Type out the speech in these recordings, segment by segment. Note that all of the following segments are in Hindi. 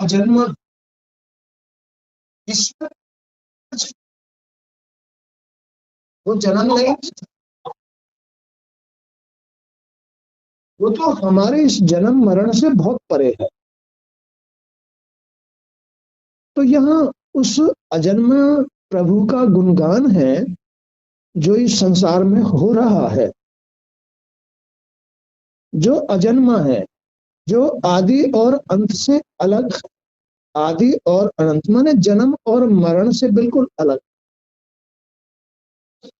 अजन्मा ईश्वर, वो जन्म नहीं, वो तो हमारे इस जन्म मरण से बहुत परे है। तो यहाँ उस अजन्मा प्रभु का गुणगान है जो इस संसार में हो रहा है, जो अजन्मा है, जो आदि और अंत से अलग। आदि और अनंत माने जन्म और मरण से बिल्कुल अलग।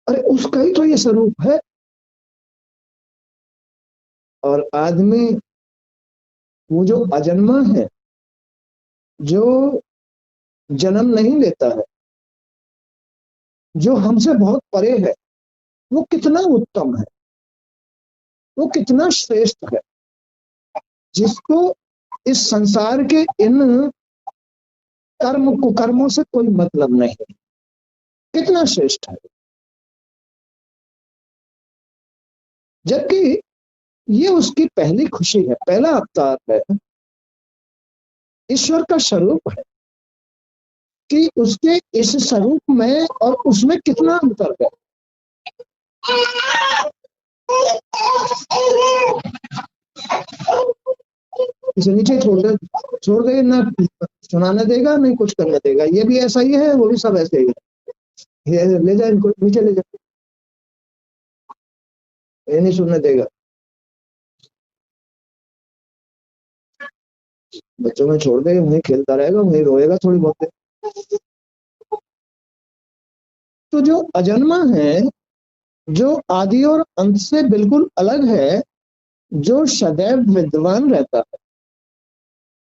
अरे उसका ही तो ये स्वरूप है। और आदमी वो जो अजन्मा है, जो जन्म नहीं लेता है, जो हमसे बहुत परे है, वो कितना उत्तम है, वो कितना श्रेष्ठ है, जिसको इस संसार के इन कर्म कुकर्मों से कोई मतलब नहीं। कितना श्रेष्ठ है। जबकि ये उसकी पहली खुशी है, पहला अवतार है, ईश्वर का स्वरूप है कि उसके इस स्वरूप में और उसमें कितना अंतर है। इसे नीचे छोड़ दे, ना सुनाने देगा नहीं कुछ करने देगा। ये भी ऐसा ही है, वो भी सब ऐसे ही है। ले जाए इनको नीचे, ले जाए, ये नहीं सुनने देगा। बच्चों में छोड़ दे, वहीं खेलता रहेगा, वहीं रोएगा थोड़ी बहुत देर। तो जो अजन्मा है, जो आदि और अंत से बिल्कुल अलग है, जो सदैव विद्वान रहता है,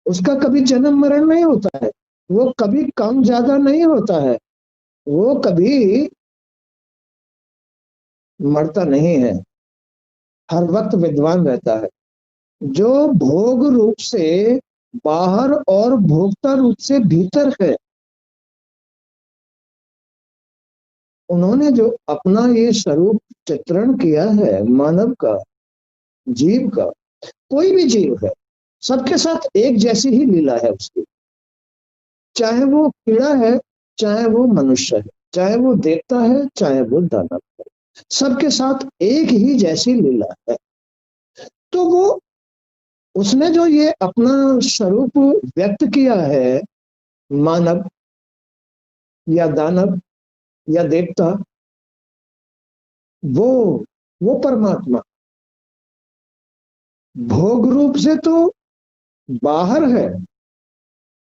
उसका कभी जन्म मरण नहीं होता है, वो कभी कम ज्यादा नहीं होता है, वो कभी मरता नहीं है, हर वक्त विद्वान रहता है। जो भोग रूप से बाहर और भोक्ता रूप से भीतर है, उन्होंने जो अपना ये स्वरूप चित्रण किया है मानव का, जीव का, कोई भी जीव है, सबके साथ एक जैसी ही लीला है उसकी। चाहे वो कीड़ा है, चाहे वो मनुष्य है, चाहे वो देवता है, चाहे वो दानव है, सबके साथ एक ही जैसी लीला है। तो वो उसने जो ये अपना स्वरूप व्यक्त किया है, मानव या दानव या देवता, वो वो परमात्मा भोग रूप से तो बाहर है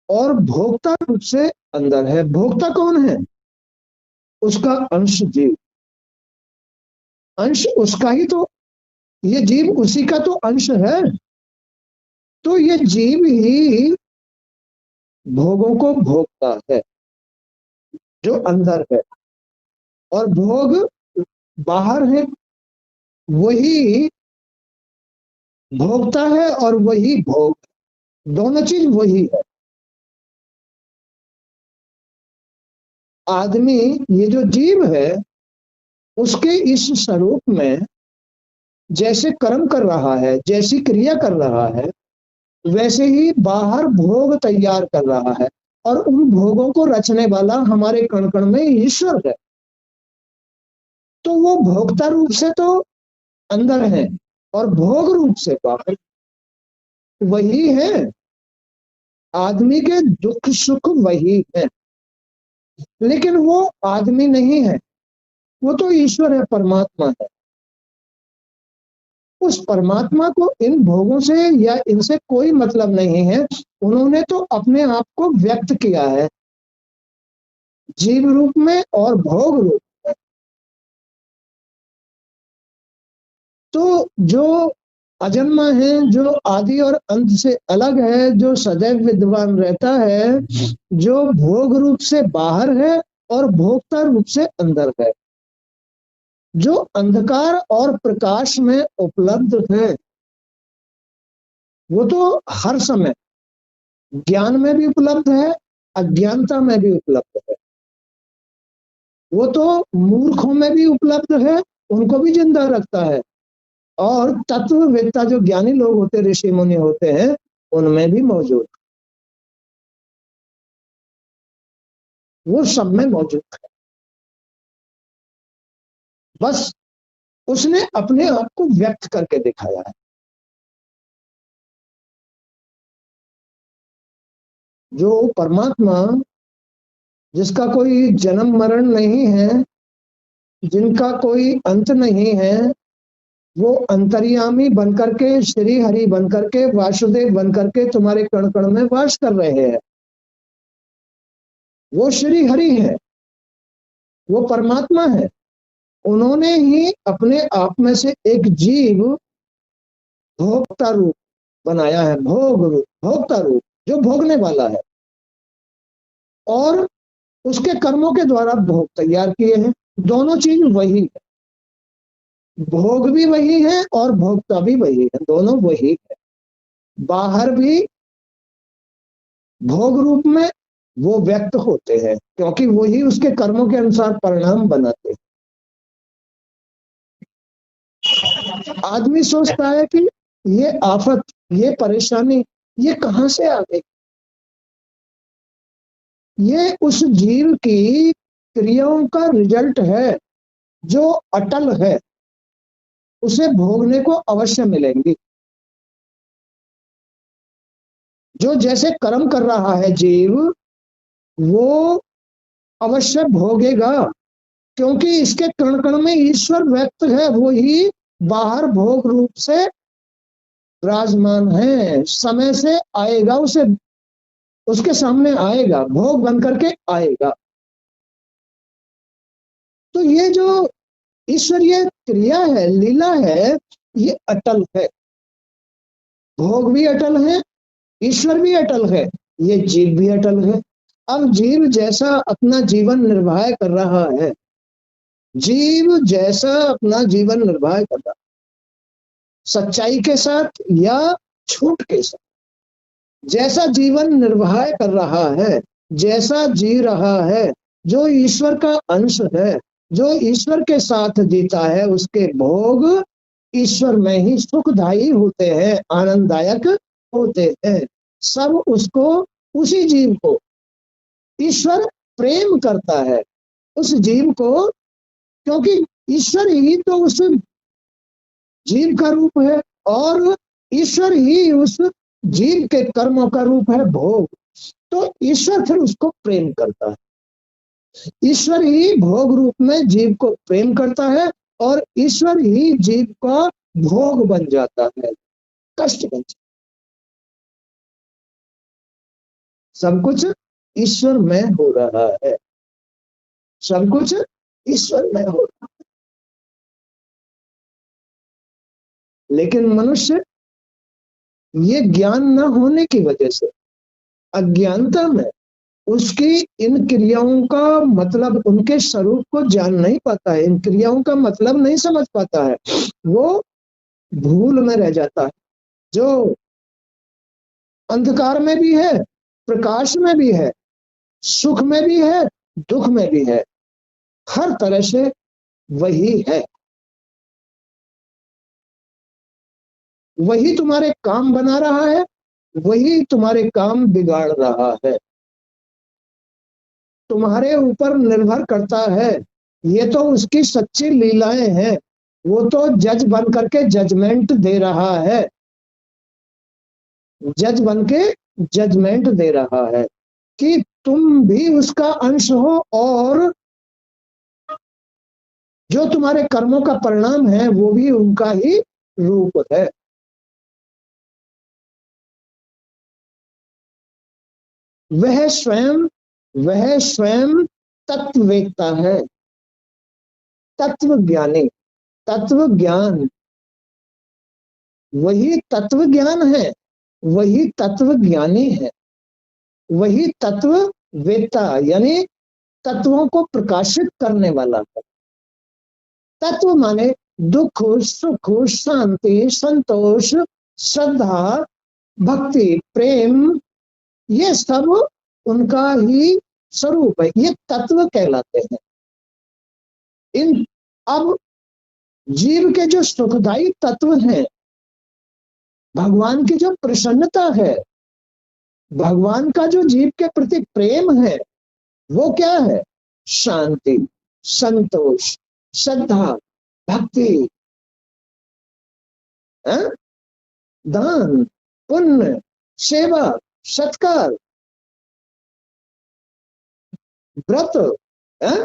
और भोक्ता रूप से अंदर है। भोक्ता कौन है? उसका अंश जीव, अंश उसका ही तो, ये जीव उसी का तो अंश है। तो ये जीव ही भोगों को भोगता है, जो अंदर है, और भोग बाहर है, वही भोगता है और वही भोग, दोनों चीज वही है। आदमी, ये जो जीव है, उसके इस स्वरूप में जैसे कर्म कर रहा है, जैसी क्रिया कर रहा है, वैसे ही बाहर भोग तैयार कर रहा है। और उन भोगों को रचने वाला हमारे कण कण में ईश्वर है। तो वो भोक्ता रूप से तो अंदर है और भोग रूप से बाहर। वही है आदमी के दुख सुख, वही है। लेकिन वो आदमी नहीं है, वो तो ईश्वर है, परमात्मा है। उस परमात्मा को इन भोगों से या इनसे कोई मतलब नहीं है। उन्होंने तो अपने आप को व्यक्त किया है जीव रूप में और भोग रूप में। तो जो अजन्मा है, जो आदि और अंत से अलग है, जो सदैव विद्वान रहता है, जो भोग रूप से बाहर है और भोक्ता रूप से अंदर है, जो अंधकार और प्रकाश में उपलब्ध है, वो तो हर समय ज्ञान में भी उपलब्ध है, अज्ञानता में भी उपलब्ध है। वो तो मूर्खों में भी उपलब्ध है, उनको भी जिंदा रखता है, और तत्ववेत्ता जो ज्ञानी लोग होते, ऋषि मुनि होते हैं, उनमें भी मौजूद। वो सब में मौजूद है, बस उसने अपने आप को व्यक्त करके दिखाया है। जो परमात्मा, जिसका कोई जन्म मरण नहीं है, जिनका कोई अंत नहीं है, वो अंतर्यामी बनकर के, श्री हरि बनकर के, वासुदेव बनकर के तुम्हारे कण कण में वास कर रहे हैं। वो श्री हरि है, वो परमात्मा है। उन्होंने ही अपने आप में से एक जीव भोक्ता रूप बनाया है, भोग रूप, भोक्ता रूप जो भोगने वाला है, और उसके कर्मों के द्वारा भोग तैयार किए हैं। दोनों चीज वही है, भोग भी वही है और भोक्ता भी वही है, दोनों वही है। बाहर भी भोग रूप में वो व्यक्त होते हैं, क्योंकि वही उसके कर्मों के अनुसार परिणाम बनाते हैं। आदमी सोचता है कि ये आफत, ये परेशानी, ये कहां से आ गई? ये उस जीव की क्रियाओं का रिजल्ट है जो अटल है, उसे भोगने को अवश्य मिलेंगी। जो जैसे कर्म कर रहा है जीव, वो अवश्य भोगेगा, क्योंकि इसके कण कण में ईश्वर व्यक्त है, वो ही बाहर भोग रूप से विराजमान है। समय से आएगा, उसे उसके सामने आएगा, भोग बन करके आएगा। तो ये जो ईश्वरीय क्रिया है, लीला है, ये अटल है। भोग भी अटल है, ईश्वर भी अटल है, ये जीव भी अटल है। अब जीव जैसा अपना जीवन निर्वाह कर रहा है, जीव जैसा अपना जीवन निर्वाह कर रहा है, सच्चाई के साथ या झूठ के साथ, जैसा जीवन निर्वाह कर रहा है, जैसा जी रहा है, जो ईश्वर का अंश है, जो ईश्वर के साथ जीता है, उसके भोग ईश्वर में ही सुखदायी होते हैं, आनंददायक होते हैं। सब उसको, उसी जीव को ईश्वर प्रेम करता है, उस जीव को, क्योंकि ईश्वर ही तो उस जीव का रूप है, और ईश्वर ही उस जीव के कर्मों का रूप है, भोग। तो ईश्वर फिर उसको प्रेम करता है, ईश्वर ही भोग रूप में जीव को प्रेम करता है, और ईश्वर ही जीव का भोग बन जाता है, कष्ट बन जाता है। सब कुछ ईश्वर में हो रहा है, सब कुछ ईश्वर में हो रहा है। लेकिन मनुष्य ये ज्ञान न होने की वजह से, अज्ञानता में, उसकी इन क्रियाओं का मतलब, उनके स्वरूप को जान नहीं पाता है, इन क्रियाओं का मतलब नहीं समझ पाता है, वो भूल में रह जाता है। जो अंधकार में भी है, प्रकाश में भी है, सुख में भी है, दुख में भी है, हर तरह से वही है। वही तुम्हारे काम बना रहा है, वही तुम्हारे काम बिगाड़ रहा है, तुम्हारे ऊपर निर्भर करता है। ये तो उसकी सच्ची लीलाएं हैं, वो तो जज बन करके जजमेंट दे रहा है, जज बन के जजमेंट दे रहा है कि तुम भी उसका अंश हो, और जो तुम्हारे कर्मों का परिणाम है वो भी उनका ही रूप है। वह स्वयं, वह स्वयं तत्ववेत्ता है, तत्व ज्ञानी, तत्व ज्ञान, वही तत्व ज्ञान है, वही तत्व ज्ञानी है, वही तत्व वेत्ता, यानी तत्वों को प्रकाशित करने वाला है। तत्व माने दुख, सुख, शांति, संतोष, श्रद्धा, भक्ति, प्रेम, ये सब उनका ही स्वरूप है, ये तत्व कहलाते हैं। इन अब जीव के जो सुखदायी तत्व हैं, भगवान की जो प्रसन्नता है, भगवान का जो जीव के प्रति प्रेम है, वो क्या है? शांति, संतोष, श्रद्धा, भक्ति, है? दान, पुण्य, सेवा, सत्कार, व्रत, है?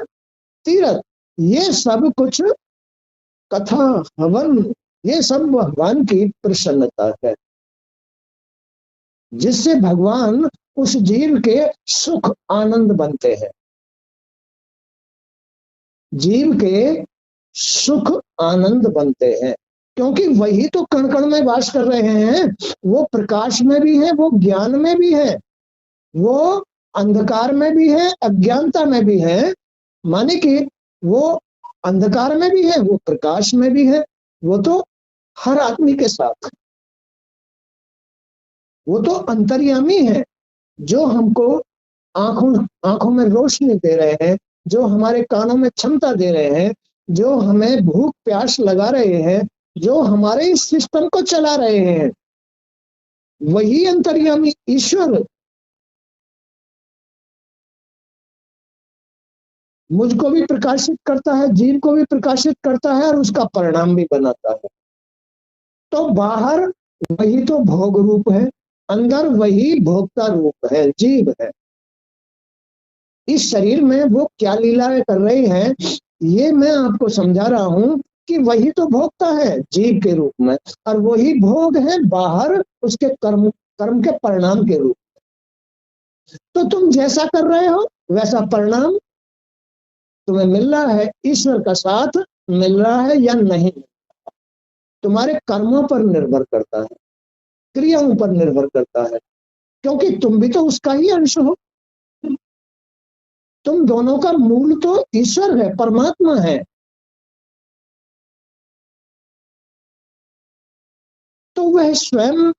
तीर्थ, ये सब कुछ, कथा, हवन, ये सब भगवान की प्रसन्नता है, जिससे भगवान उस जीव के सुख आनंद बनते हैं। जीव के सुख आनंद बनते हैं, क्योंकि वही तो कण कण में वास कर रहे हैं। वो प्रकाश में भी है, वो ज्ञान में भी है, वो अंधकार में भी है, अज्ञानता में भी है। माने कि वो अंधकार में भी है, वो प्रकाश में भी है। वो तो हर आदमी के साथ, वो तो अंतर्यामी है, जो हमको आंखों आंखों में रोशनी दे रहे हैं, जो हमारे कानों में क्षमता दे रहे हैं, जो हमें भूख प्यास लगा रहे हैं, जो हमारे इस सिस्टम को चला रहे हैं, वही अंतर्यामी ईश्वर मुझको भी प्रकाशित करता है, जीव को भी प्रकाशित करता है, और उसका परिणाम भी बनाता है। तो बाहर वही तो भोग रूप है, अंदर वही भोक्ता रूप है, जीव है। इस शरीर में वो क्या लीलाएं कर रही हैं, ये मैं आपको समझा रहा हूं कि वही तो भोगता है जीव के रूप में, और वही भोग है बाहर उसके कर्म कर्म के परिणाम के रूप। तो तुम जैसा कर रहे हो वैसा परिणाम तुम्हें मिल रहा है। ईश्वर का साथ मिल रहा है या नहीं, तुम्हारे कर्मों पर निर्भर करता है, क्रियाओं पर निर्भर करता है, क्योंकि तुम भी तो उसका ही अंश हो। तुम दोनों का मूल तो ईश्वर है, परमात्मा है। तो वह स्वयं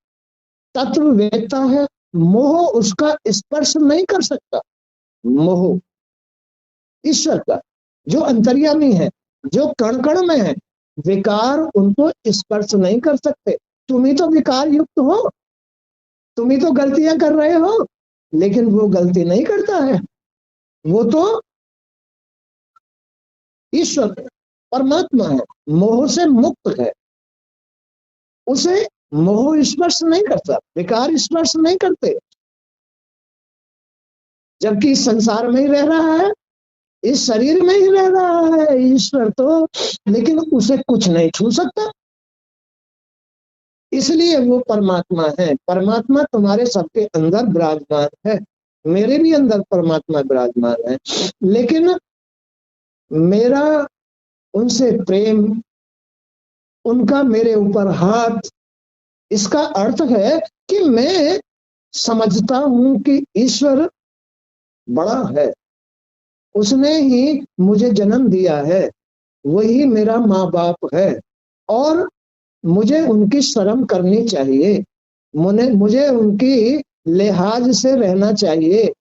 तत्व वेदता है, मोह उसका स्पर्श नहीं कर सकता। मोह ईश्वर का, जो अंतर्यामी है, जो कण कण में है, विकार उनको स्पर्श नहीं कर सकते। तुम ही तो विकार युक्त हो, तुम ही तो गलतियां कर रहे हो, लेकिन वो गलती नहीं करता है। वो तो ईश्वर है, परमात्मा है, मोह से मुक्त है। उसे मोह स्पर्श नहीं करता, विकार स्पर्श नहीं करते। जबकि इस संसार में ही रह रहा है, इस शरीर में ही रह रहा है ईश्वर तो, लेकिन उसे कुछ नहीं छू सकता। इसलिए वो परमात्मा है। परमात्मा तुम्हारे सबके अंदर विराजमान है, मेरे भी अंदर परमात्मा विराजमान है, लेकिन मेरा उनसे प्रेम, उनका मेरे ऊपर हाथ, इसका अर्थ है कि मैं समझता हूं कि ईश्वर बड़ा है, उसने ही मुझे जन्म दिया है, वही मेरा माँ बाप है, और मुझे उनकी शर्म करनी चाहिए, मुझे उनकी लिहाज से रहना चाहिए,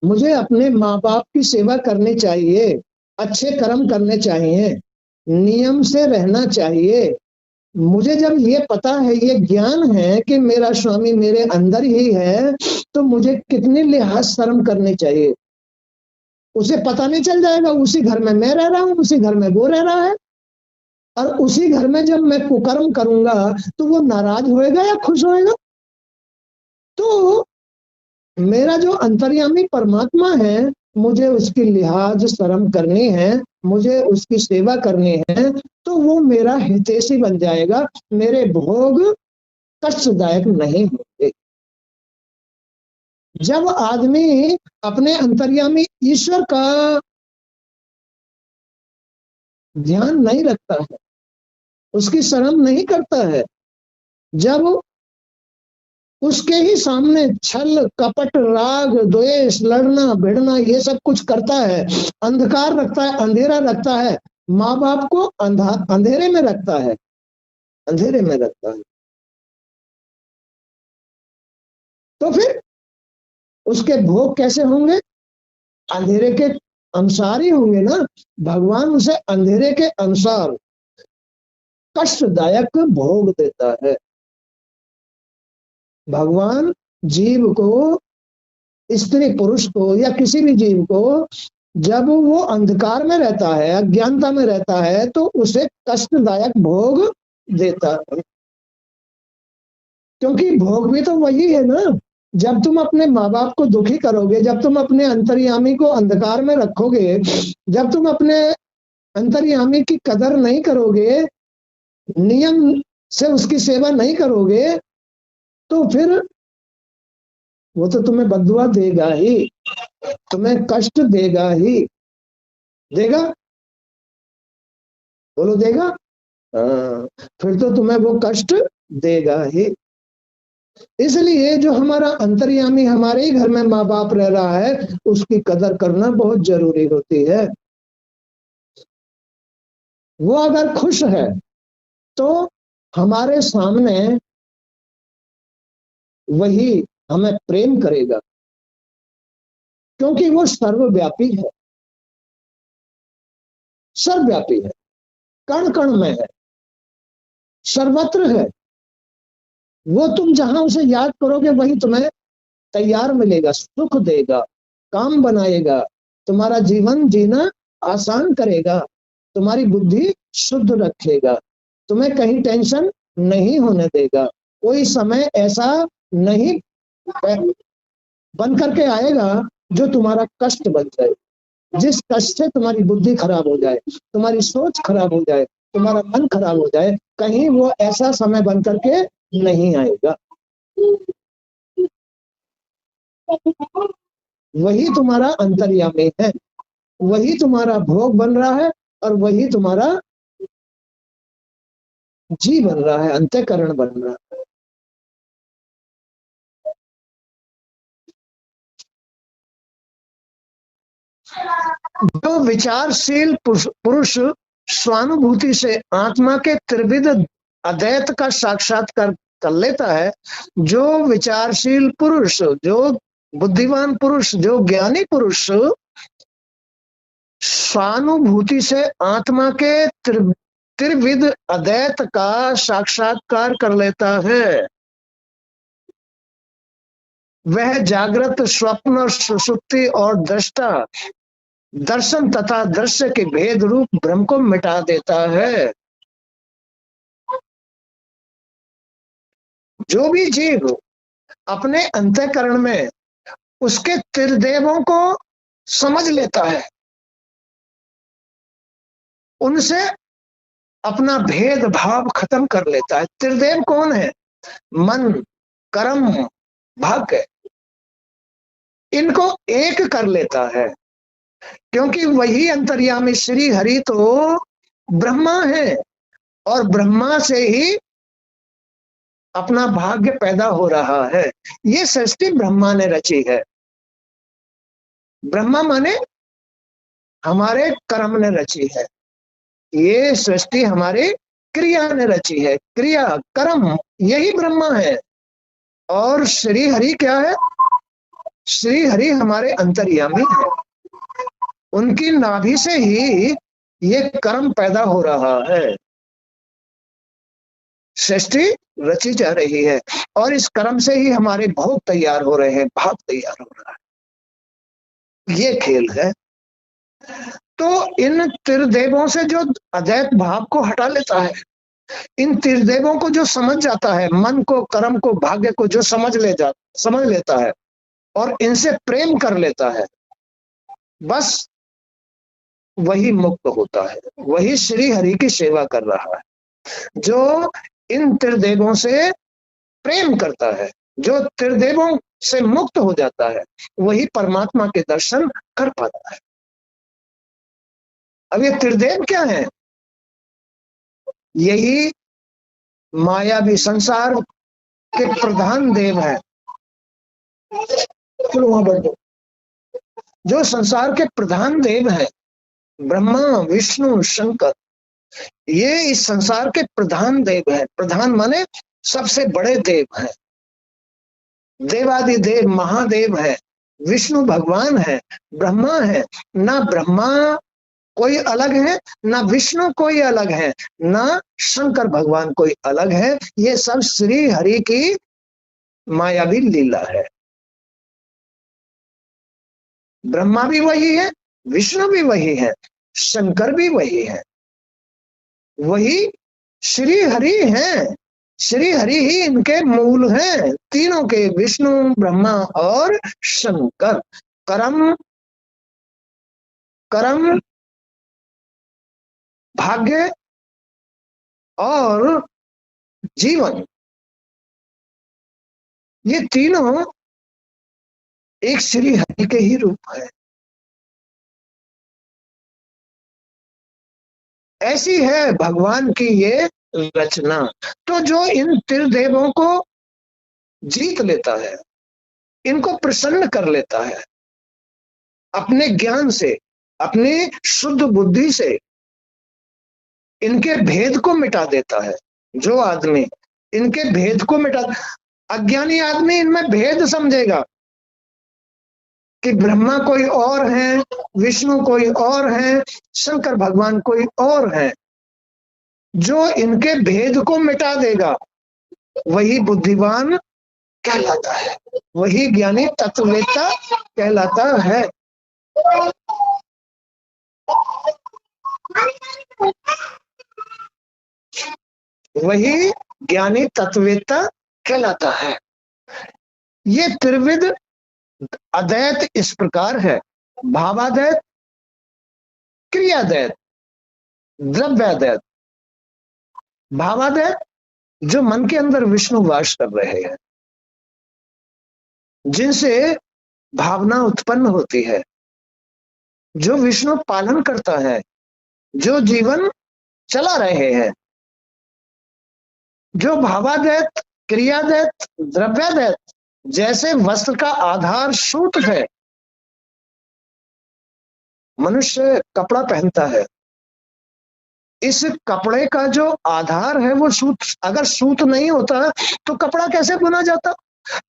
मुझे अपने माँ बाप की सेवा करनी चाहिए, अच्छे कर्म करने चाहिए, नियम से रहना चाहिए। मुझे जब ये पता है, ये ज्ञान है कि मेरा स्वामी मेरे अंदर ही है, तो मुझे कितनी लिहाज शर्म करनी चाहिए। उसे पता नहीं चल जाएगा, उसी घर में मैं रह रहा हूँ, उसी घर में वो रह रहा है, और उसी घर में जब मैं कुकर्म करूंगा तो वो नाराज होएगा या खुश होएगा? तो मेरा जो अंतर्यामी परमात्मा है, मुझे उसकी लिहाज शर्म करनी है, मुझे उसकी सेवा करनी है, तो वो मेरा हितैषी बन जाएगा, मेरे भोग कष्टदायक नहीं होंगे। जब आदमी अपने अंतर्यामी ईश्वर का ध्यान नहीं रखता है, उसकी शर्म नहीं करता है, जब उसके ही सामने छल कपट राग द्वेष लड़ना भिड़ना ये सब कुछ करता है, अंधकार रखता है, अंधेरा रखता है, माँ बाप को अंधेरे में रखता है, अंधेरे में रखता है, तो फिर उसके भोग कैसे होंगे? अंधेरे के अनुसार ही होंगे ना। भगवान उसे अंधेरे के अनुसार कष्टदायक भोग देता है। भगवान जीव को स्त्री पुरुष को या किसी भी जीव को, जब वो अंधकार में रहता है, अज्ञानता में रहता है, तो उसे कष्टदायक भोग देता है। क्योंकि भोग भी तो वही है ना। जब तुम अपने माँ बाप को दुखी करोगे, जब तुम अपने अंतर्यामी को अंधकार में रखोगे, जब तुम अपने अंतर्यामी की कदर नहीं करोगे, नियम से उसकी सेवा नहीं करोगे, तो फिर वो तो तुम्हें बददुआ देगा ही, तुम्हें कष्ट देगा ही। देगा? बोलो देगा? हाँ, फिर तो तुम्हें वो कष्ट देगा ही। इसलिए जो हमारा अंतर्यामी हमारे ही घर में माँ बाप रह रहा है, उसकी कदर करना बहुत जरूरी होती है। वो अगर खुश है तो हमारे सामने वही हमें प्रेम करेगा, क्योंकि वो सर्वव्यापी है, सर्वव्यापी है, कण कण में है, सर्वत्र है। वो तुम जहां उसे याद करोगे वही तुम्हें तैयार मिलेगा, सुख देगा, काम बनाएगा, तुम्हारा जीवन जीना आसान करेगा, तुम्हारी बुद्धि शुद्ध रखेगा, तुम्हें कहीं टेंशन नहीं होने देगा। कोई समय ऐसा नहीं बन करके आएगा जो तुम्हारा कष्ट बन जाए, जिस कष्ट से तुम्हारी बुद्धि खराब हो जाए, तुम्हारी सोच खराब हो जाए, तुम्हारा मन खराब हो जाए, कहीं वो ऐसा समय बन करके नहीं आएगा। वही तुम्हारा अंतर्यामी है, वही तुम्हारा भोग बन रहा है, और वही तुम्हारा जी बन रहा है, अंतःकरण बन रहा है। जो विचारशील पुरुष स्वानुभूति से आत्मा के त्रिविध अद्वैत का साक्षात्कार कर लेता है, जो विचारशील पुरुष, जो बुद्धिमान पुरुष, जो ज्ञानी पुरुष स्वानुभूति से आत्मा के त्रिविध अद्वैत का साक्षात्कार कर लेता है, वह जागृत, स्वप्न और सुषुप्ति और दृष्टा, दर्शन तथा दृश्य के भेद रूप भ्रम को मिटा देता है। जो भी जीव अपने अंतःकरण में उसके त्रिदेवों को समझ लेता है, उनसे अपना भेद भाव खत्म कर लेता है। त्रिदेव कौन है? मन, कर्म, भाग्य। इनको एक कर लेता है, क्योंकि वही अंतर्यामी श्री हरि तो ब्रह्मा है, और ब्रह्मा से ही अपना भाग्य पैदा हो रहा है। ये सृष्टि ब्रह्मा ने रची है। ब्रह्मा माने हमारे कर्म ने रची है, ये सृष्टि हमारे क्रिया ने रची है। क्रिया, कर्म, यही ब्रह्मा है। और श्री हरि क्या है? श्री हरि हमारे अंतर्यामी है। उनकी नाभि से ही ये कर्म पैदा हो रहा है, सृष्टि रची जा रही है, और इस कर्म से ही हमारे भोग तैयार हो रहे हैं, भाव तैयार हो रहा है। ये खेल है। तो इन त्रिदेवों से जो अद्वैत भाव को हटा लेता है, इन त्रिदेवों को जो समझ जाता है, मन को, कर्म को, भाग्य को जो समझ लेता है और इनसे प्रेम कर लेता है, बस वही मुक्त होता है, वही श्री हरि की सेवा कर रहा है। जो इन त्रिदेवों से प्रेम करता है, जो त्रिदेवों से मुक्त हो जाता है, वही परमात्मा के दर्शन कर पाता है। अब ये त्रिदेव क्या है? यही मायावी संसार के प्रधान देव है। चलो वहां बैठो। जो संसार के प्रधान देव है, ब्रह्मा, विष्णु, शंकर, ये इस संसार के प्रधान देव है। प्रधान माने सबसे बड़े देव है। देवादि देव महादेव है, विष्णु भगवान है, ब्रह्मा है। ना ब्रह्मा कोई अलग है, ना विष्णु कोई अलग है, ना शंकर भगवान कोई अलग है। ये सब श्री हरि की मायावी लीला है। ब्रह्मा भी वही है, विष्णु भी वही है, शंकर भी वही है, वही श्री हरि हैं। श्री हरि ही इनके मूल हैं, तीनों के, विष्णु, ब्रह्मा और शंकर। कर्म, कर्म, भाग्य और जीवन, ये तीनों एक श्री हरि के ही रूप है। ऐसी है भगवान की ये रचना। तो जो इन त्रिदेवों को जीत लेता है, इनको प्रसन्न कर लेता है अपने ज्ञान से, अपनी शुद्ध बुद्धि से, इनके भेद को मिटा देता है। जो आदमी इनके भेद को मिटा, अज्ञानी आदमी इनमें भेद समझेगा कि ब्रह्मा कोई और है, विष्णु कोई और है, शंकर भगवान कोई और है। जो इनके भेद को मिटा देगा वही बुद्धिमान कहलाता है, वही ज्ञानी तत्ववेत्ता कहलाता है। वही ज्ञानी तत्ववेत्ता कहलाता है। ये त्रिविध अद्वैत इस प्रकार है: भावाद्वैत, क्रियाद्वैत, द्रव्याद्वैत। भावाद्वैत, जो मन के अंदर विष्णु वास कर रहे हैं, जिनसे भावना उत्पन्न होती है, जो विष्णु पालन करता है, जो जीवन चला रहे हैं। जो भावाद्वैत, क्रियाद्वैत, द्रव्याद्वैत, जैसे वस्त्र का आधार सूत है, मनुष्य कपड़ा पहनता है, इस कपड़े का जो आधार है वो सूत, अगर सूत नहीं होता तो कपड़ा कैसे बुना जाता।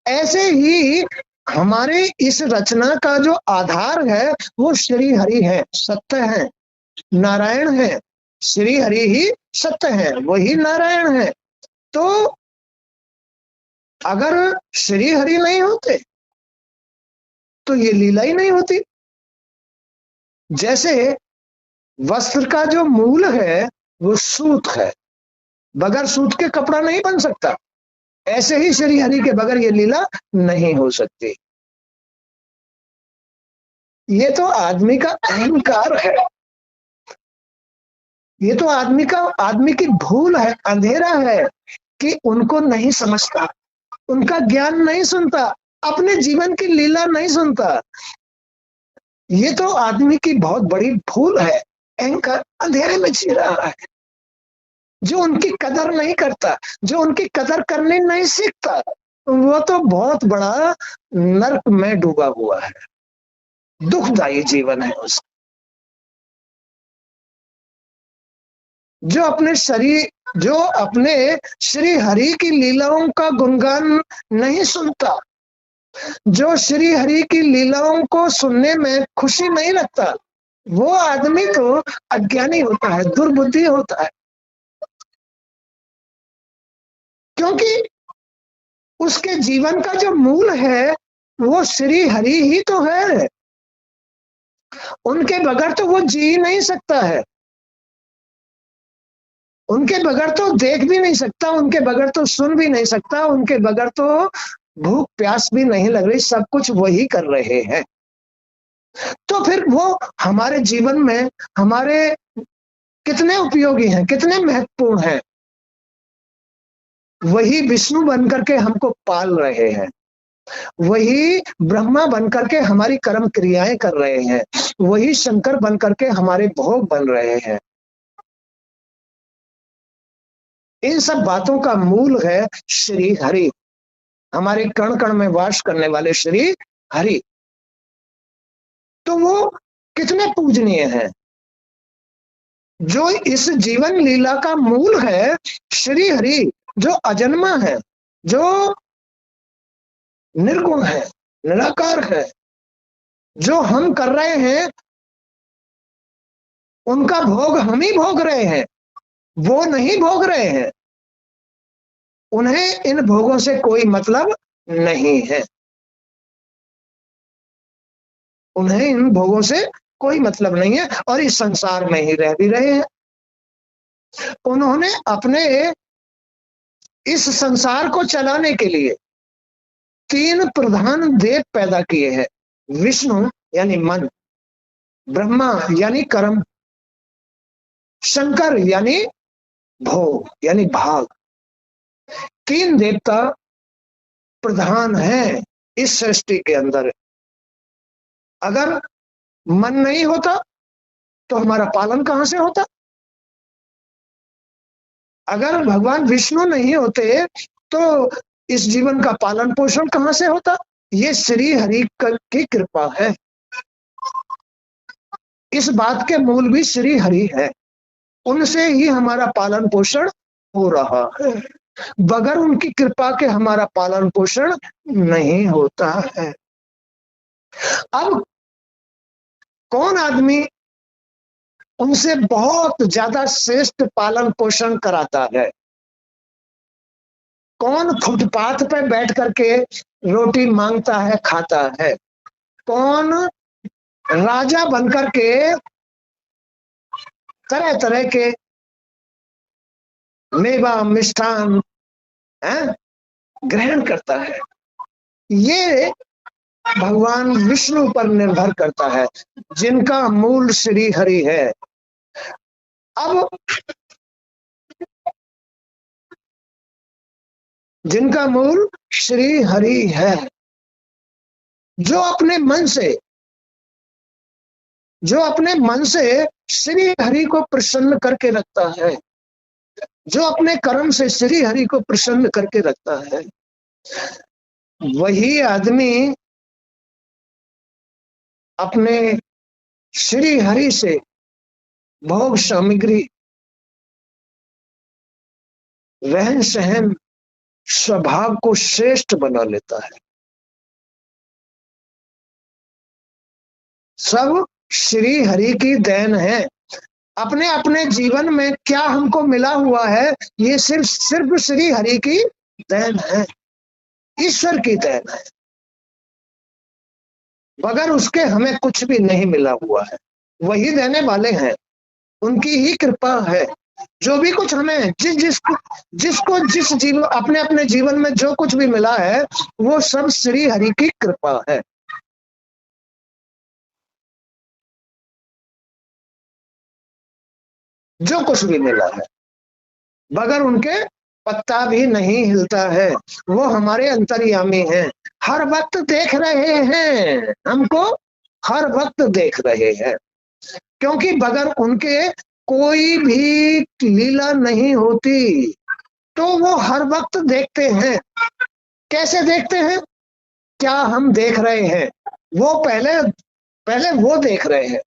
ऐसे ही हमारे इस रचना का जो आधार है वो श्री हरि है, सत्य है, नारायण है। श्री हरि ही सत्य है, वही नारायण है। तो अगर श्री हरि नहीं होते तो ये लीला ही नहीं होती। जैसे वस्त्र का जो मूल है वो सूत है, बगैर सूत के कपड़ा नहीं बन सकता। ऐसे ही श्री हरि के बगैर ये लीला नहीं हो सकती। ये तो आदमी का अहंकार है, ये तो आदमी की भूल है, अंधेरा है कि उनको नहीं समझता, उनका ज्ञान नहीं सुनता, अपने जीवन की लीला नहीं सुनता। ये तो आदमी की बहुत बड़ी भूल है, अहंकार अंधेरे में जी रहा है, जो उनकी कदर नहीं करता, जो उनकी कदर करनी नहीं सीखता, वो तो बहुत बड़ा नरक में डूबा हुआ है, दुखदायी जीवन है उसका। जो अपने श्री हरि की लीलाओं का गुणगान नहीं सुनता, जो श्री हरि की लीलाओं को सुनने में खुशी नहीं रखता, वो आदमी तो अज्ञानी होता है, दुर्बुद्धि होता है। क्योंकि उसके जीवन का जो मूल है वो श्री हरि ही तो है, उनके बगैर तो वो जी नहीं सकता है, उनके बगैर तो देख भी नहीं सकता, उनके बगैर तो सुन भी नहीं सकता, उनके बगैर तो भूख प्यास भी नहीं लग रही, सब कुछ वही कर रहे हैं। तो फिर वो हमारे जीवन में हमारे कितने उपयोगी हैं, कितने महत्वपूर्ण हैं। वही विष्णु बनकर के हमको पाल रहे हैं, वही ब्रह्मा बनकर के हमारी कर्म क्रियाएं कर रहे हैं, वही शंकर बनकर के हमारे भोग बन रहे हैं। इन सब बातों का मूल है श्री हरि, हमारे कण कण में वास करने वाले श्री हरि। तो वो कितने पूजनीय हैं। जो इस जीवन लीला का मूल है श्री हरि, जो अजन्मा है, जो निर्गुण है, निराकार है, जो हम कर रहे हैं उनका भोग हम ही भोग रहे हैं, वो नहीं भोग रहे हैं। उन्हें इन भोगों से कोई मतलब नहीं है। उन्हें इन भोगों से कोई मतलब नहीं है और इस संसार में ही रह भी रहे हैं। उन्होंने अपने इस संसार को चलाने के लिए 3 प्रधान देव पैदा किए हैं। विष्णु यानी मन, ब्रह्मा यानी कर्म, शंकर यानी भोग यानी भाग। 3 देवता प्रधान हैं इस सृष्टि के अंदर। अगर मन नहीं होता तो हमारा पालन कहां से होता? अगर भगवान विष्णु नहीं होते तो इस जीवन का पालन पोषण कहां से होता? ये श्री हरि की कृपा है। इस बात के मूल भी श्री हरि है। उनसे ही हमारा पालन पोषण हो रहा है। बगैर उनकी कृपा के हमारा पालन पोषण नहीं होता है। अब कौन आदमी उनसे बहुत ज्यादा श्रेष्ठ पालन पोषण कराता है? कौन फुटपाथ पे बैठ करके रोटी मांगता है, खाता है? कौन राजा बनकर के तरह तरह के मेवा मिष्ठान ग्रहण करता है? ये भगवान विष्णु पर निर्भर करता है, जिनका मूल श्री हरि है। अब जिनका मूल श्री हरि है, जो अपने मन से श्री हरि को प्रसन्न करके रखता है, जो अपने कर्म से श्री हरि को प्रसन्न करके रखता है, वही आदमी अपने श्री हरि से भोग सामग्री, रहन सहन, स्वभाव को श्रेष्ठ बना लेता है। सब श्री हरि की देन है। अपने अपने जीवन में क्या हमको मिला हुआ है, ये सिर्फ श्री हरि की देन है, ईश्वर की देन है। बगैर उसके हमें कुछ भी नहीं मिला हुआ है। वही देने वाले हैं, उनकी ही कृपा है। जो भी कुछ हमें जिसको जिस जीवन अपने अपने जीवन में जो कुछ भी मिला है, वो सब श्री हरि की कृपा है। जो कुछ भी मिला है, बगैर उनके पत्ता भी नहीं हिलता है। वो हमारे अंतर्यामी हैं, हर वक्त देख रहे हैं हमको, हर वक्त देख रहे हैं। क्योंकि बगैर उनके कोई भी लीला नहीं होती, तो वो हर वक्त देखते हैं। कैसे देखते हैं? क्या हम देख रहे हैं? वो पहले वो देख रहे हैं।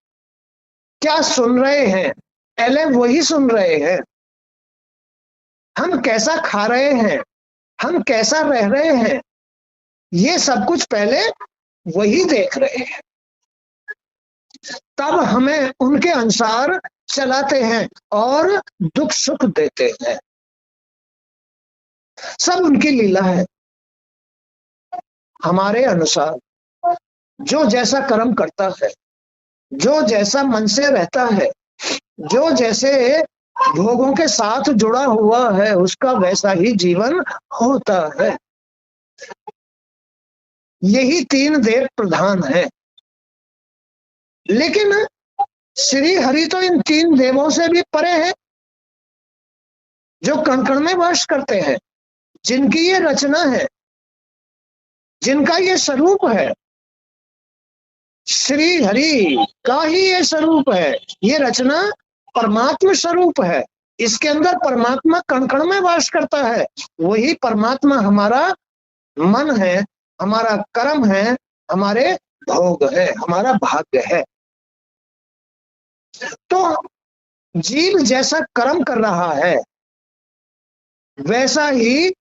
क्या सुन रहे हैं? पहले वही सुन रहे हैं। हम कैसा खा रहे हैं, हम कैसा रह रहे हैं, ये सब कुछ पहले वही देख रहे हैं। तब हमें उनके अनुसार चलाते हैं और दुख सुख देते हैं। सब उनकी लीला है। हमारे अनुसार जो जैसा कर्म करता है, जो जैसा मन से रहता है, जो जैसे भोगों के साथ जुड़ा हुआ है, उसका वैसा ही जीवन होता है। यही 3 देव प्रधान है। लेकिन श्री हरि तो इन 3 देवों से भी परे है, जो कण कण में वास करते हैं, जिनकी ये रचना है, जिनका ये स्वरूप है। श्री हरि का ही ये स्वरूप है। ये रचना परमात्मा स्वरूप है। इसके अंदर परमात्मा कण कण में वास करता है। वही परमात्मा हमारा मन है, हमारा कर्म है, हमारे भोग है, हमारा भाग्य है। तो जीव जैसा कर्म कर रहा है, वैसा ही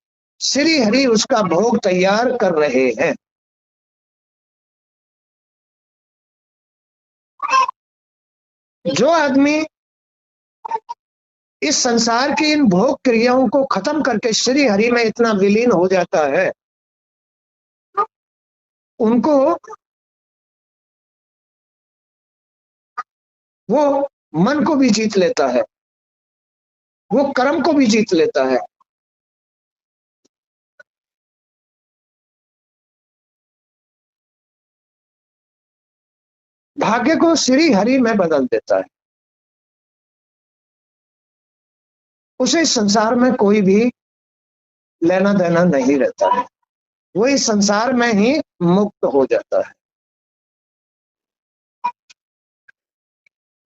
श्री हरि उसका भोग तैयार कर रहे हैं। जो आदमी इस संसार की इन भोग क्रियाओं को खत्म करके श्री हरि में इतना विलीन हो जाता है, उनको वो मन को भी जीत लेता है, वो कर्म को भी जीत लेता है। भाग्य को श्री हरि में बदल देता है। उसे इस संसार में कोई भी लेना देना नहीं रहता है, वो इस संसार में ही मुक्त हो जाता है।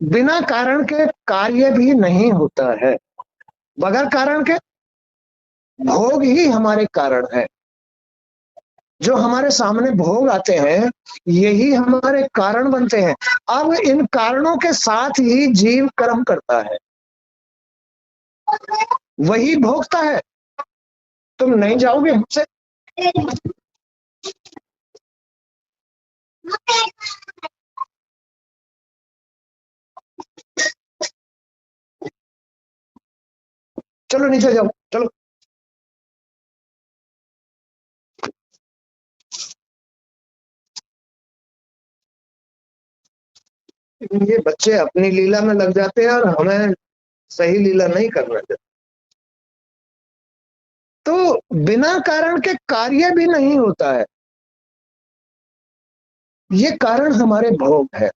बिना कारण के कार्य भी नहीं होता है, बगैर कारण के भोग ही हमारे कारण है। जो हमारे सामने भोग आते हैं यही हमारे कारण बनते हैं। अब इन कारणों के साथ ही जीव कर्म करता है, वही भोगता है। तुम नहीं जाओगे हमसे? चलो नीचे जाओ, चलो। ये बच्चे अपनी लीला में लग जाते हैं और हमें सही लीला नहीं करना देते। तो बिना कारण के कार्य भी नहीं होता है, ये कारण हमारे भोग है।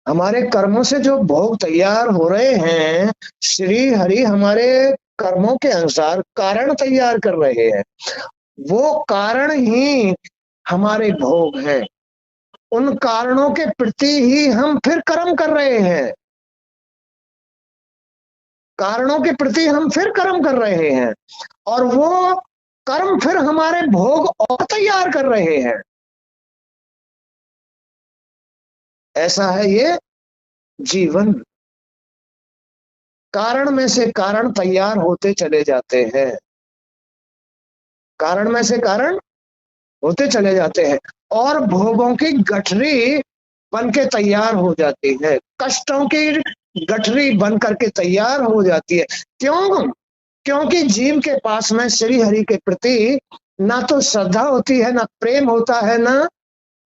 हमारे कर्मों से जो भोग तैयार हो रहे हैं, श्री हरि हमारे कर्मों के अनुसार कारण तैयार कर रहे हैं। वो कारण ही हमारे भोग हैं। उन कारणों के प्रति ही हम फिर कर्म कर रहे हैं, कारणों के प्रति हम फिर कर्म कर रहे हैं, और वो कर्म फिर हमारे भोग और तैयार कर रहे हैं। ऐसा है ये जीवन। कारण में से कारण तैयार होते चले जाते हैं, कारण में से कारण होते चले जाते हैं, और भोगों की गठरी बन के तैयार हो जाती है, कष्टों की गठरी बन करके तैयार हो जाती है। क्यों? क्योंकि जीव के पास में श्री हरि के प्रति ना तो श्रद्धा होती है, ना प्रेम होता है, ना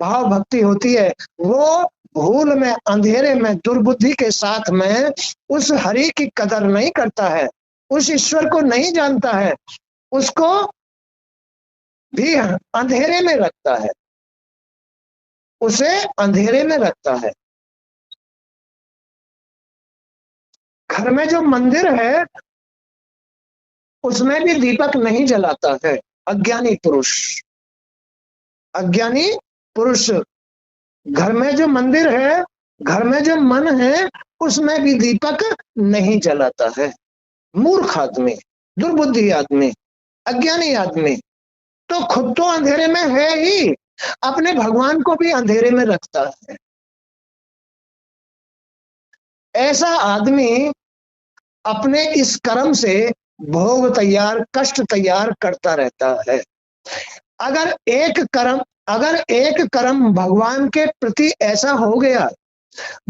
भाव भक्ति होती है। वो भूल में, अंधेरे में, दुर्बुद्धि के साथ में उस हरि की कदर नहीं करता है, उस ईश्वर को नहीं जानता है, उसको भी अंधेरे में रखता है, उसे अंधेरे में रखता है। घर में जो मंदिर है उसमें भी दीपक नहीं जलाता है अज्ञानी पुरुष। अज्ञानी पुरुष, घर में जो मंदिर है, घर में जो मन है, उसमें भी दीपक नहीं जलाता है। मूर्ख आदमी, दुर्बुद्धि आदमी, अज्ञानी आदमी तो खुद तो अंधेरे में है ही, अपने भगवान को भी अंधेरे में रखता है। ऐसा आदमी अपने इस कर्म से भोग तैयार, कष्ट तैयार करता रहता है। अगर एक कर्म भगवान के प्रति ऐसा हो गया,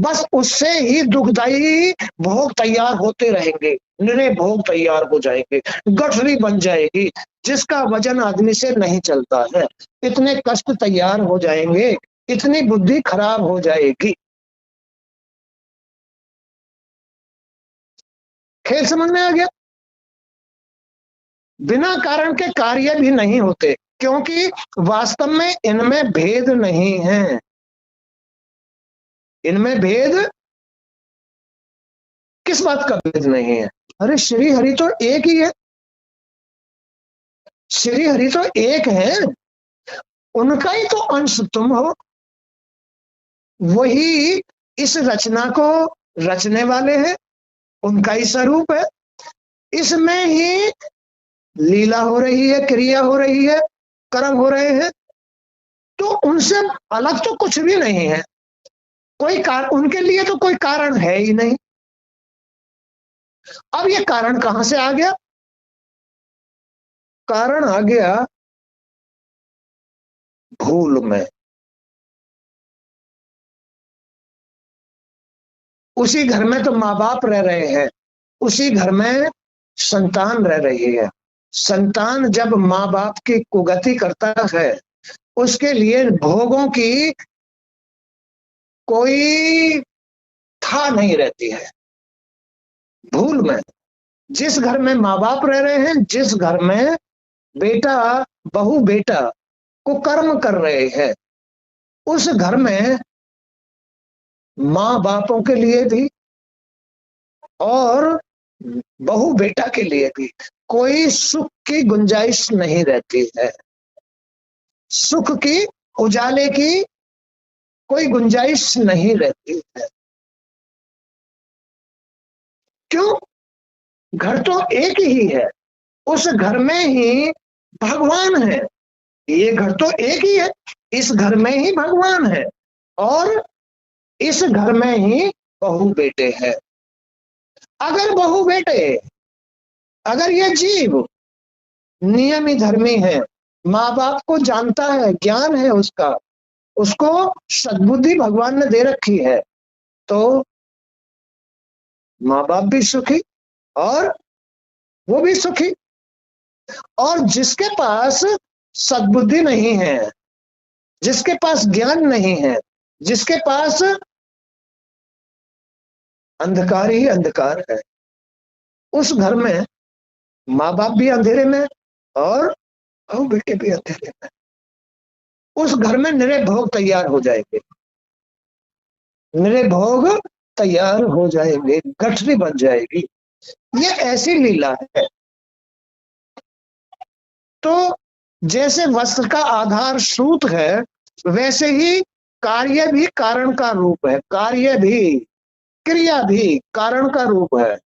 बस उससे ही दुखदायी भोग तैयार होते रहेंगे, निरे भोग तैयार हो जाएंगे, गठरी बन जाएगी जिसका वजन आदमी से नहीं चलता है। इतने कष्ट तैयार हो जाएंगे, इतनी बुद्धि खराब हो जाएगी। खेल समझ में आ गया? बिना कारण के कार्य भी नहीं होते, क्योंकि वास्तव में इनमें भेद नहीं है। इनमें भेद, किस बात का भेद नहीं है? अरे श्री हरि तो एक ही है, श्री हरि तो एक है, उनका ही तो अंश तुम हो। वही इस रचना को रचने वाले हैं, उनका ही स्वरूप है। इसमें ही लीला हो रही है, क्रिया हो रही है, कर्म हो रहे हैं। तो उनसे अलग तो कुछ भी नहीं है, कोई कारण, उनके लिए तो कोई कारण है ही नहीं। अब ये कारण कहां से आ गया? कारण आ गया भूल में। उसी घर में तो माँ बाप रह रहे हैं, उसी घर में संतान रह रही है। संतान जब माँ बाप की कुगति करता है, उसके लिए भोगों की कोई खा नहीं रहती है, भूल में। जिस घर में माँ बाप रह रहे हैं, जिस घर में बेटा बहू बेटा को कर्म कर रहे हैं, उस घर में माँ बापों के लिए भी और बहू बेटा के लिए भी कोई सुख की गुंजाइश नहीं रहती है। सुख की, उजाले की कोई गुंजाइश नहीं रहती है। क्यों? घर तो एक ही है, उस घर में ही भगवान है। ये घर तो एक ही है, इस घर में ही भगवान है और इस घर में ही बहू बेटे हैं। अगर बहू बेटे, अगर ये जीव नियमी धर्मी है, माँ बाप को जानता है, ज्ञान है उसका, उसको सद्बुद्धि भगवान ने दे रखी है, तो माँ बाप भी सुखी और वो भी सुखी। और जिसके पास सद्बुद्धि नहीं है, जिसके पास ज्ञान नहीं है, जिसके पास अंधकार ही अंधकार है, उस घर में माँ बाप भी अंधेरे में और बहू बेटे भी अंधेरे में। उस घर में निरे भोग तैयार हो जाएंगे, निरे भोग तैयार हो जाएंगे, गठरी बन जाएगी। ये ऐसी लीला है। तो जैसे वस्त्र का आधार सूत है, वैसे ही कार्य भी कारण का रूप है, कार्य भी, क्रिया भी कारण का रूप है।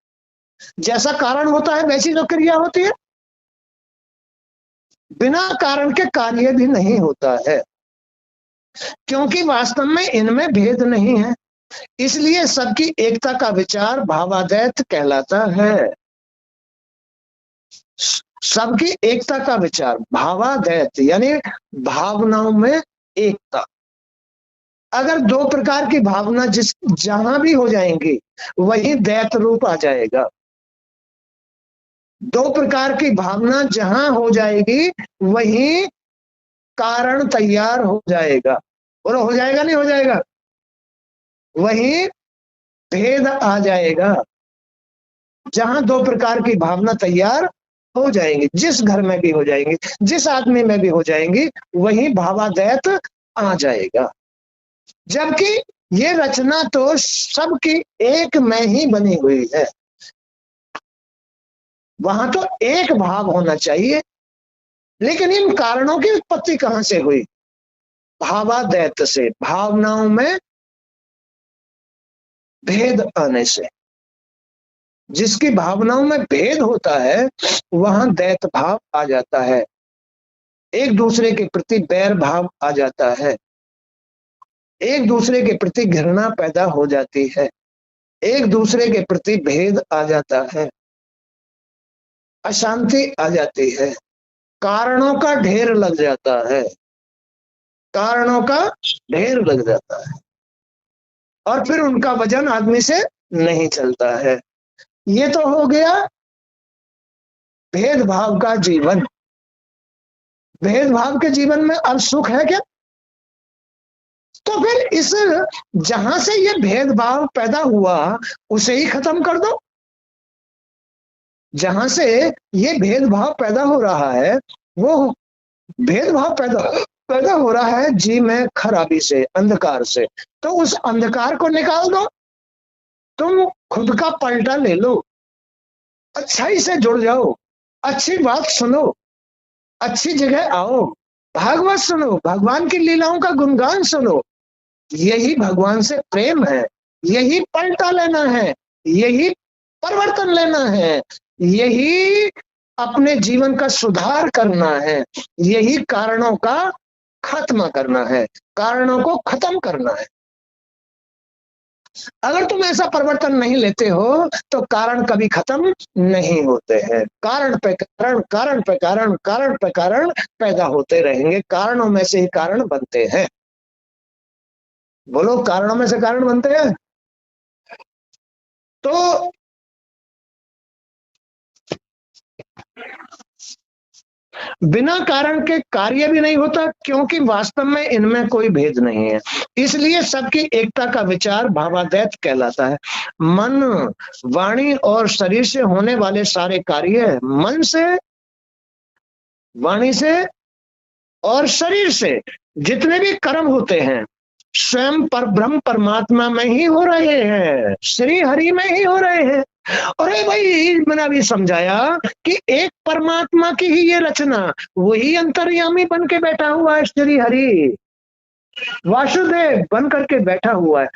जैसा कारण होता है वैसी जो क्रिया होती है, बिना कारण के कार्य भी नहीं होता है, क्योंकि वास्तव में इनमें भेद नहीं है। इसलिए सबकी एकता का विचार भावाद्वैत कहलाता है। सबकी एकता का विचार भावाद्वैत, यानी भावनाओं में एकता। अगर दो प्रकार की भावना जहां भी हो जाएंगी, वही द्वैत रूप आ जाएगा। दो प्रकार की भावना जहां हो जाएगी, वही कारण तैयार हो जाएगा। और हो जाएगा, नहीं हो जाएगा, वही भेद आ जाएगा। जहां दो प्रकार की भावना तैयार हो जाएंगी, जिस घर में भी हो जाएंगी, जिस आदमी में भी हो जाएंगी, वही भावाद्वैत आ जाएगा। जबकि ये रचना तो सबकी एक में ही बनी हुई है, वहां तो एक भाव होना चाहिए। लेकिन इन कारणों की उत्पत्ति कहां से हुई? भावाद्वैत से, भावनाओं में भेद आने से। जिसकी भावनाओं में भेद होता है, वहां द्वैत भाव आ जाता है, एक दूसरे के प्रति बैर भाव आ जाता है, एक दूसरे के प्रति घृणा पैदा हो जाती है, एक दूसरे के प्रति भेद आ जाता है, अशांति आ जाती है, कारणों का ढेर लग जाता है, कारणों का ढेर लग जाता है, और फिर उनका वजन आदमी से नहीं चलता है। ये तो हो गया भेदभाव का जीवन। भेदभाव के जीवन में अब सुख है क्या? तो फिर इस, जहां से ये भेदभाव पैदा हुआ, उसे ही खत्म कर दो। जहां से ये भेदभाव पैदा हो रहा है, वो भेदभाव पैदा हो रहा है जी में खराबी से, अंधकार से। तो उस अंधकार को निकाल दो, तुम खुद का पलटा ले लो, अच्छाई से जुड़ जाओ, अच्छी बात सुनो, अच्छी जगह आओ, भागवत सुनो, भगवान की लीलाओं का गुणगान सुनो। यही भगवान से प्रेम है, यही पलटा लेना है, यही परिवर्तन लेना है, यही अपने जीवन का सुधार करना है, यही कारणों का खत्म करना है, कारणों को खत्म करना है। अगर तुम ऐसा परिवर्तन नहीं लेते हो, तो कारण कभी खत्म नहीं होते हैं। कारण पे कारण, कारण पे कारण, कारण पे कारण पैदा होते रहेंगे। कारणों में से ही कारण बनते हैं। बोलो, कारणों में से कारण बनते हैं। तो बिना कारण के कार्य भी नहीं होता, क्योंकि वास्तव में इनमें कोई भेद नहीं है। इसलिए सबकी एकता का विचार भावाद्वैत कहलाता है। मन, वाणी और शरीर से होने वाले सारे कार्य मन से, वाणी से और शरीर से जितने भी कर्म होते हैं स्वयं पर ब्रह्म परमात्मा में ही हो रहे हैं, श्री हरि में ही हो रहे हैं। अरे भाई, मैंने अभी समझाया कि एक परमात्मा की ही ये रचना, वही अंतर्यामी बन के बैठा हुआ है, श्री हरि वासुदेव बन करके बैठा हुआ है।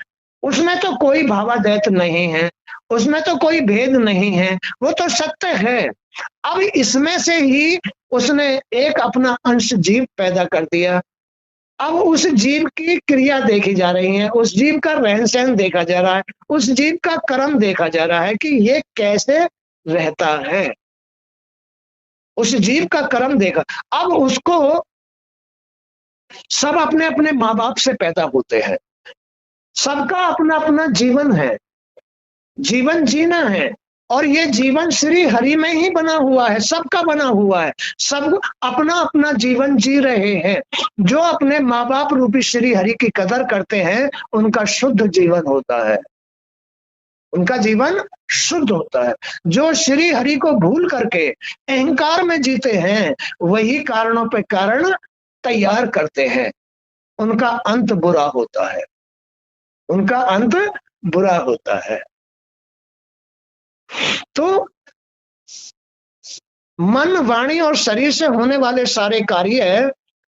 उसमें तो कोई भावाद्वैत नहीं है, उसमें तो कोई भेद नहीं है, वो तो सत्य है। अब इसमें से ही उसने एक अपना अंश जीव पैदा कर दिया। अब उस जीव की क्रिया देखी जा रही है, उस जीव का रहन सहन देखा जा रहा है, उस जीव का कर्म देखा जा रहा है कि ये कैसे रहता है। उस जीव का कर्म देखा। अब उसको, सब अपने अपने माँ बाप से पैदा होते हैं, सबका अपना अपना जीवन है, जीवन जीना है, और ये जीवन श्री हरि में ही बना हुआ है, सबका बना हुआ है। सब अपना अपना जीवन जी रहे हैं। जो अपने माँ बाप रूपी श्री हरि की कदर करते हैं उनका शुद्ध जीवन होता है, उनका जीवन शुद्ध होता है। जो श्री हरि को भूल करके अहंकार में जीते हैं वही कारणों पे कारण तैयार करते हैं, उनका अंत बुरा होता है, उनका अंत बुरा होता है। तो मन, वाणी और शरीर से होने वाले सारे कार्य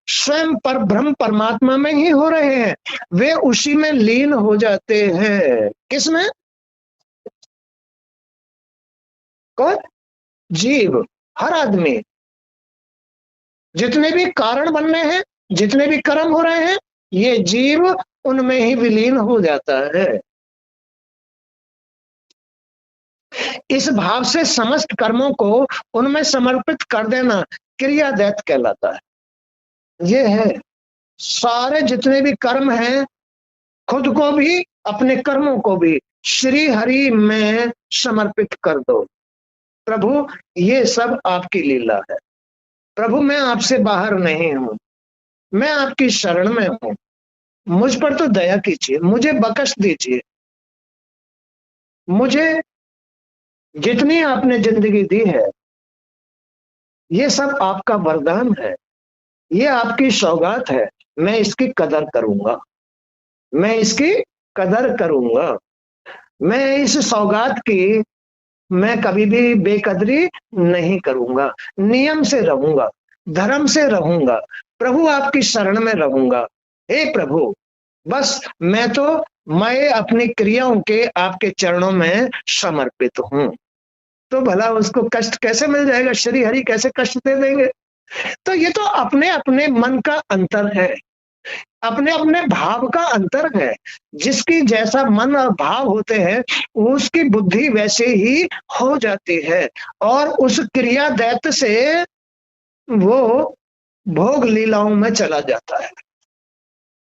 स्वयं पर ब्रह्म परमात्मा में ही हो रहे हैं, वे उसी में लीन हो जाते हैं। किसमें? कौन? जीव, हर आदमी। जितने भी कारण बन रहे हैं, जितने भी कर्म हो रहे हैं, ये जीव उनमें ही विलीन हो जाता है। इस भाव से समस्त कर्मों को उनमें समर्पित कर देना क्रियाद्वैत कहलाता है। ये है, सारे जितने भी कर्म हैं, खुद को भी अपने कर्मों को भी श्री हरि में समर्पित कर दो। प्रभु, ये सब आपकी लीला है। प्रभु, मैं आपसे बाहर नहीं हूं, मैं आपकी शरण में हूं, मुझ पर तो दया कीजिए, मुझे बख्श दीजिए। मुझे जितनी आपने जिंदगी दी है ये सब आपका वरदान है, ये आपकी सौगात है। मैं इसकी कदर करूंगा, मैं इसकी कदर करूंगा। मैं इस सौगात की मैं कभी भी बेकदरी नहीं करूंगा, नियम से रहूंगा, धर्म से रहूंगा, प्रभु आपकी शरण में रहूंगा। हे प्रभु, बस मैं अपनी क्रियाओं के आपके चरणों में समर्पित हूं। तो भला उसको कष्ट कैसे मिल जाएगा? श्री हरि कैसे कष्ट दे देंगे? तो ये तो अपने अपने मन का अंतर है, अपने अपने भाव का अंतर है। जिसकी जैसा मन और भाव होते हैं उसकी बुद्धि वैसे ही हो जाती है, और उस क्रिया दैत्य से वो भोग लीलाओं में चला जाता है,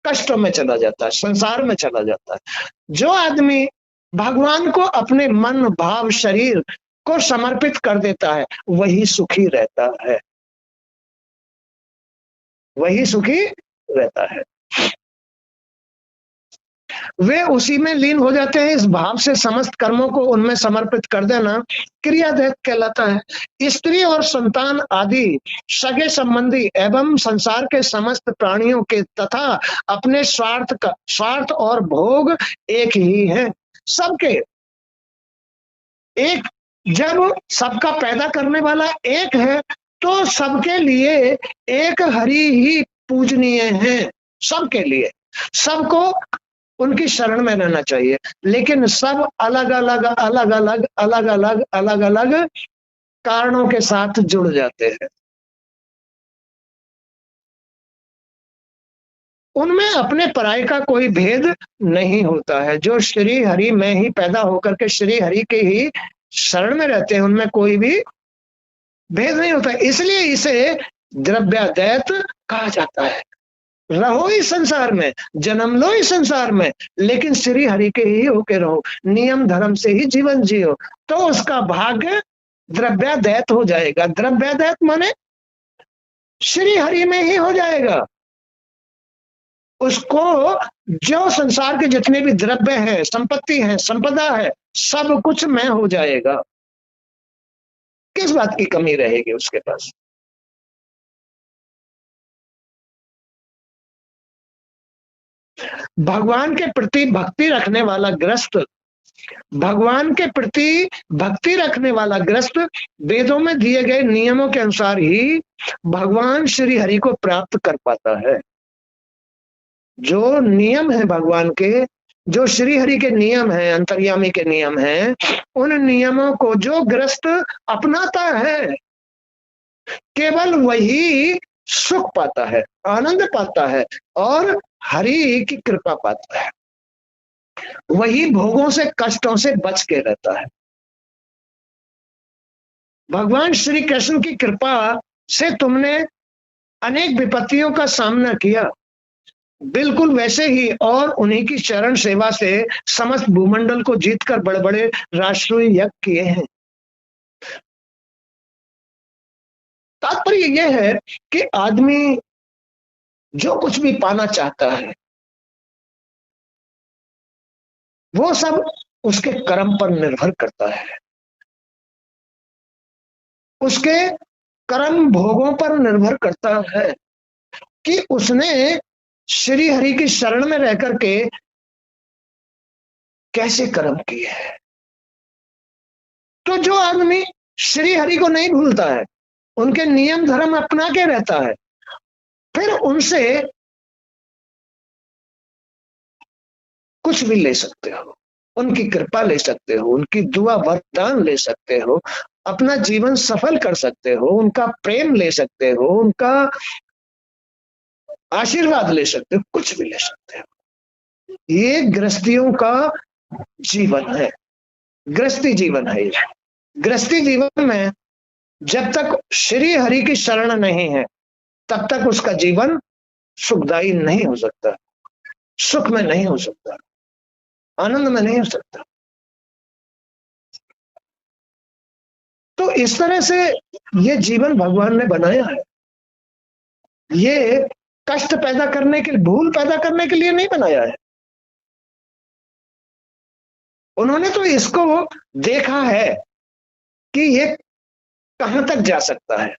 कष्टों में चला जाता है, संसार में चला जाता है। जो आदमी भगवान को अपने मन, भाव, शरीर को समर्पित कर देता है वही सुखी रहता है, वही सुखी रहता है। वे उसी में लीन हो जाते हैं। इस भाव से समस्त कर्मों को उनमें समर्पित कर देना क्रियाद्वैत कहलाता है। स्त्री और संतान आदि सगे संबंधी एवं संसार के समस्त प्राणियों के तथा अपने स्वार्थ और भोग एक ही है, सबके एक। जब सबका पैदा करने वाला एक है तो सबके लिए एक हरि ही पूजनीय है, सबके लिए। सबको उनकी शरण में रहना चाहिए, लेकिन सब अलग अलग अलग अलग अलग अलग अलग अलग कारणों के साथ जुड़ जाते हैं। उनमें अपने पराये का कोई भेद नहीं होता है। जो श्री हरि में ही पैदा होकर के श्री हरि के ही शरण में रहते हैं उनमें कोई भी भेद नहीं होता। इसलिए इसे द्रव्याद्वैत कहा जाता है। रहो इस संसार में, जन्म लो इस संसार में, लेकिन श्री हरि के ही होके रहो, नियम धर्म से ही जीवन जियो, तो उसका भाग्य द्रव्याद्वैत हो जाएगा। द्रव्याद्वैत माने श्री हरि में ही हो जाएगा। उसको जो संसार के जितने भी द्रव्य हैं, संपत्ति है, संपदा है, सब कुछ मैं हो जाएगा। किस बात की कमी रहेगी उसके पास? भगवान के प्रति भक्ति रखने वाला ग्रस्त, भगवान के प्रति भक्ति रखने वाला ग्रस्त वेदों में दिए गए नियमों के अनुसार ही भगवान श्री हरि को प्राप्त कर पाता है। जो नियम है भगवान के, जो श्री हरि के नियम हैं, अंतर्यामी के नियम हैं, उन नियमों को जो ग्रस्त अपनाता है, केवल वही सुख पाता है, आनंद पाता है और हरि की कृपा पाता है। वही भोगों से, कष्टों से बच के रहता है। भगवान श्री कृष्ण की कृपा से तुमने अनेक विपत्तियों का सामना किया, बिल्कुल वैसे ही, और उन्हीं की चरण सेवा से समस्त भूमंडल को जीतकर बड़े बड़े राष्ट्रीय यज्ञ किए हैं। तात्पर्य यह है कि आदमी जो कुछ भी पाना चाहता है वो सब उसके कर्म पर निर्भर करता है, उसके कर्म भोगों पर निर्भर करता है कि उसने श्री हरि की शरण में रह करके कैसे कर्म किए हैं। तो जो आदमी श्री हरि को नहीं भूलता है, उनके नियम धर्म अपना के रहता है, फिर उनसे कुछ भी ले सकते हो, उनकी कृपा ले सकते हो, उनकी दुआ वरदान ले सकते हो, अपना जीवन सफल कर सकते हो, उनका प्रेम ले सकते हो, उनका आशीर्वाद ले सकते हो, कुछ भी ले सकते हो। ये गृहस्थियों का जीवन है, गृहस्थी जीवन है। ये गृहस्थी जीवन में जब तक श्री हरि की शरण नहीं है तब तक उसका जीवन सुखदायी नहीं हो सकता, सुख में नहीं हो सकता, आनंद में नहीं हो सकता। तो इस तरह से ये जीवन भगवान ने बनाया है। ये कष्ट पैदा करने के, भूल पैदा करने के लिए नहीं बनाया है। उन्होंने तो इसको देखा है कि ये कहां तक जा सकता है,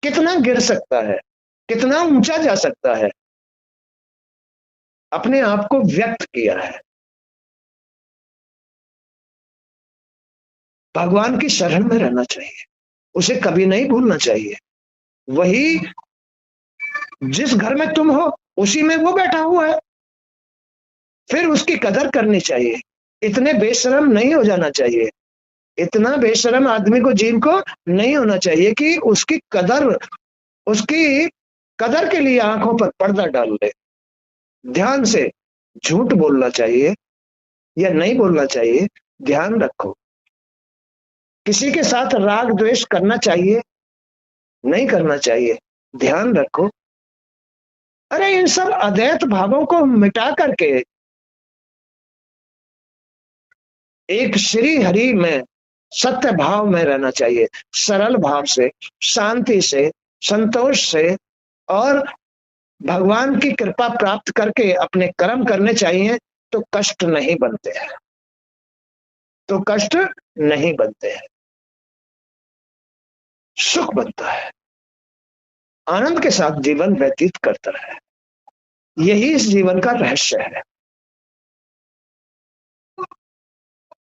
कितना गिर सकता है, कितना ऊंचा जा सकता है, अपने आप को व्यक्त किया है। भगवान की शरण में रहना चाहिए, उसे कभी नहीं भूलना चाहिए। वही जिस घर में तुम हो उसी में वो बैठा हुआ है, फिर उसकी कदर करनी चाहिए। इतने बेशरम नहीं हो जाना चाहिए, इतना बेशरम आदमी को, जीव को नहीं होना चाहिए कि उसकी कदर के लिए आंखों पर पर्दा डाल ले। ध्यान से झूठ बोलना चाहिए या नहीं बोलना चाहिए, ध्यान रखो। किसी के साथ राग द्वेष करना चाहिए, नहीं करना चाहिए, ध्यान रखो। अरे इन सब अद्वैत भावों को मिटा करके एक श्री हरि में, सत्य भाव में रहना चाहिए, सरल भाव से, शांति से, संतोष से, और भगवान की कृपा प्राप्त करके अपने कर्म करने चाहिए। तो कष्ट नहीं बनते हैं, तो कष्ट नहीं बनते हैं, सुख बनता है, आनंद के साथ जीवन व्यतीत करता है। यही इस जीवन का रहस्य है।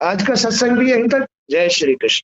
आज का सत्संग भी यहीं तक। जय श्री कृष्ण।